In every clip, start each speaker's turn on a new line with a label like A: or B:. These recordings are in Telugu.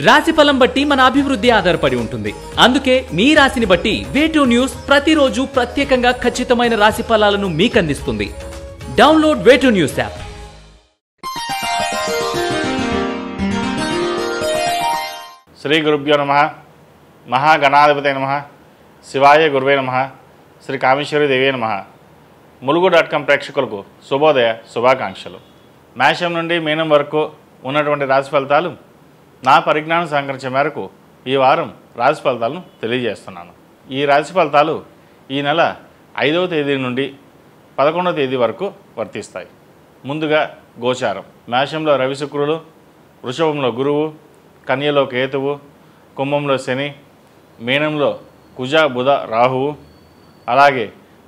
A: రాశిఫలం బట్టి మన అభివృద్ధి ఆధారపడి ఉంటుంది. అందుకే మీ రాశిని బట్టి వే2 న్యూస్ ప్రతిరోజు ప్రత్యేకంగా ఖచ్చితమైన రాశి ఫలాలను మీకు అందిస్తుంది. Download way two news app.
B: శ్రీ గురుభ్యో నమః. మహాగణాధిపతయ నమః. శివాయ గురువే నమః. శ్రీ కామేశ్వరి దేవే నమః. ములుగు.com ప్రేక్షకులకు శుభోదయ శుభాకాంక్షలు. మేషం నుండి మీనం వరకు ఉన్నటువంటి రాశి ఫలితాలు నా పరిజ్ఞానం సహకరించే మేరకు ఈ వారం రాశి ఫలితాలను తెలియజేస్తున్నాను. ఈ రాశి ఫలితాలు ఈ నెల 5వ తేదీ నుండి 11వ తేదీ వరకు వర్తిస్తాయి. ముందుగా గోచారం. మేషంలో రవి శుక్రులు, వృషభంలో గురువు, కన్యలో కేతువు, కుంభంలో శని, మీనంలో కుజ బుధ రాహువు, అలాగే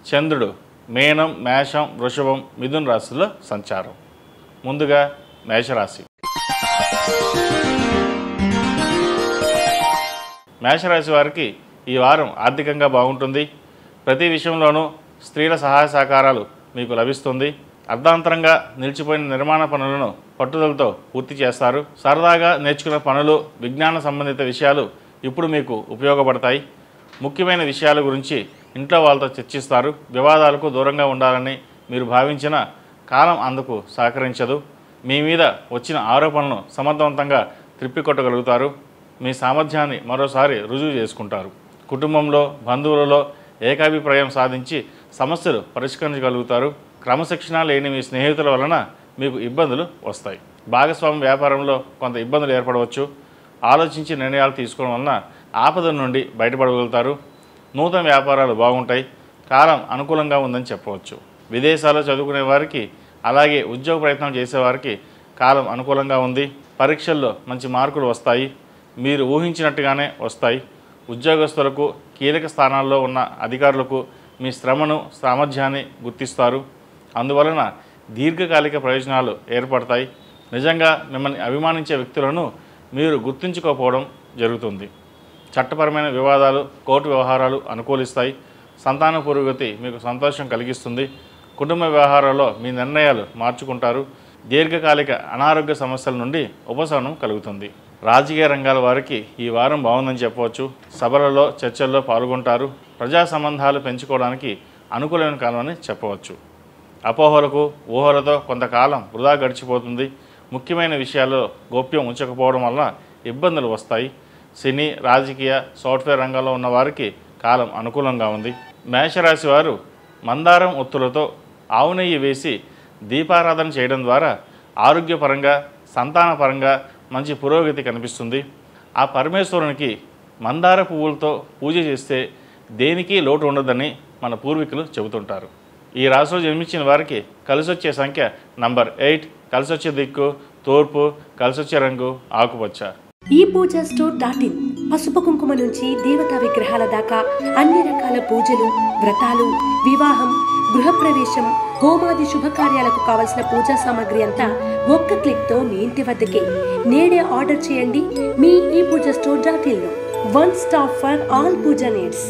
B: చంద్రుడు మీనం, మేషం, వృషభం, మిథున రాశుల్లో సంచారం. ముందుగా మేషరాశి. మేషరాశి వారికి ఈ వారం ఆర్థికంగా బాగుంటుంది. ప్రతి విషయంలోనూ స్త్రీల సహాయ సహకారాలు మీకు లభిస్తుంది. అర్ధాంతరంగా నిలిచిపోయిన నిర్మాణ పనులను పట్టుదలతో పూర్తి చేస్తారు. సరదాగా నేర్చుకున్న పనులు, విజ్ఞాన సంబంధిత విషయాలు ఇప్పుడు మీకు ఉపయోగపడతాయి. ముఖ్యమైన విషయాల గురించి ఇంట్లో వాళ్ళతో చర్చిస్తారు. వివాదాలకు దూరంగా ఉండాలని మీరు భావించిన కాలం అందుకు సహకరించదు. మీ మీద వచ్చిన ఆరోపణలను సమర్థవంతంగా త్రిప్పికొట్టగలుగుతారు. మీ సామర్థ్యాన్ని మరోసారి రుజువు చేసుకుంటారు. కుటుంబంలో, బంధువులలో ఏకాభిప్రాయం సాధించి సమస్యలు పరిష్కరించగలుగుతారు. క్రమశిక్షణ లేని మీ స్నేహితుల వలన మీకు ఇబ్బందులు వస్తాయి. భాగస్వామి వ్యాపారంలో కొంత ఇబ్బందులు ఏర్పడవచ్చు. ఆలోచించి నిర్ణయాలు తీసుకోవడం వలన ఆపద నుండి బయటపడగలుగుతారు. నూతన వ్యాపారాలు బాగుంటాయి. కాలం అనుకూలంగా ఉందని చెప్పవచ్చు. విదేశాల్లో చదువుకునే వారికి, అలాగే ఉద్యోగ ప్రయత్నం చేసేవారికి కాలం అనుకూలంగా ఉంది. పరీక్షల్లో మంచి మార్కులు వస్తాయి. మీరు ఊహించినట్టుగానే వస్తాయి. ఉద్యోగస్తులకు, కీలక స్థానాల్లో ఉన్న అధికారులకు మీ శ్రమను, సామర్థ్యాన్ని గుర్తిస్తారు. అందువలన దీర్ఘకాలిక ప్రయోజనాలు ఏర్పడతాయి. నిజంగా మిమ్మల్ని అభిమానించే వ్యక్తులను మీరు గుర్తించుకోకపోవడం జరుగుతుంది. చట్టపరమైన వివాదాలు, కోర్టు వ్యవహారాలు అనుకూలిస్తాయి. సంతాన పురోగతి మీకు సంతోషం కలిగిస్తుంది. కుటుంబ వ్యవహారాల్లో మీ నిర్ణయాలు మార్చుకుంటారు. దీర్ఘకాలిక అనారోగ్య సమస్యల నుండి ఉపశమనం కలుగుతుంది. రాజకీయ రంగాల వారికి ఈ వారం బాగుందని చెప్పవచ్చు. సభలలో, చర్చల్లో పాల్గొంటారు. ప్రజా సంబంధాలు పెంచుకోవడానికి అనుకూలమైన కాలం అని చెప్పవచ్చు. అపోహలకు, ఊహలతో కొంతకాలం వృధా గడిచిపోతుంది. ముఖ్యమైన విషయాల్లో గోప్యం ఉంచకపోవడం వల్ల ఇబ్బందులు వస్తాయి. సినీ, రాజకీయ, సాఫ్ట్వేర్ రంగంలో ఉన్న వారికి కాలం అనుకూలంగా ఉంది. మేషరాశి వారు మందారం ఒత్తులతో ఆవు నెయ్యి వేసి దీపారాధన చేయడం ద్వారా ఆరోగ్యపరంగా, సంతానపరంగా మంచి పురోగతి కనిపిస్తుంది. ఆ పరమేశ్వరునికి మందార పువ్వులతో పూజ చేస్తే దేనికి లోటు ఉండదని మన పూర్వీకులు చెబుతుంటారు. ఈ రాశిలో జన్మించిన వారికి కలిసొచ్చే సంఖ్య నంబర్ 8, కలిసొచ్చే దిక్కు తూర్పు, కలిసొచ్చే రంగు ఆకుపచ్చ.
C: ఈ పూజా స్టోర్.in పసుపు కుంకుమ నుంచి దేవతా విగ్రహాల దాకా అన్ని రకాల పూజలు, వ్రతాలు, వివాహం, గృహప్రవేశం, హోమాది శుభకార్యాలకు కావలసిన పూజా సామాగ్రి అంతా ఒక్క క్లిక్తో మీ ఇంటి వద్దకే. నేడే ఆర్డర్ చేయండి మీ ఈ పూజా స్టోర్.in లో. One stop for all puja needs.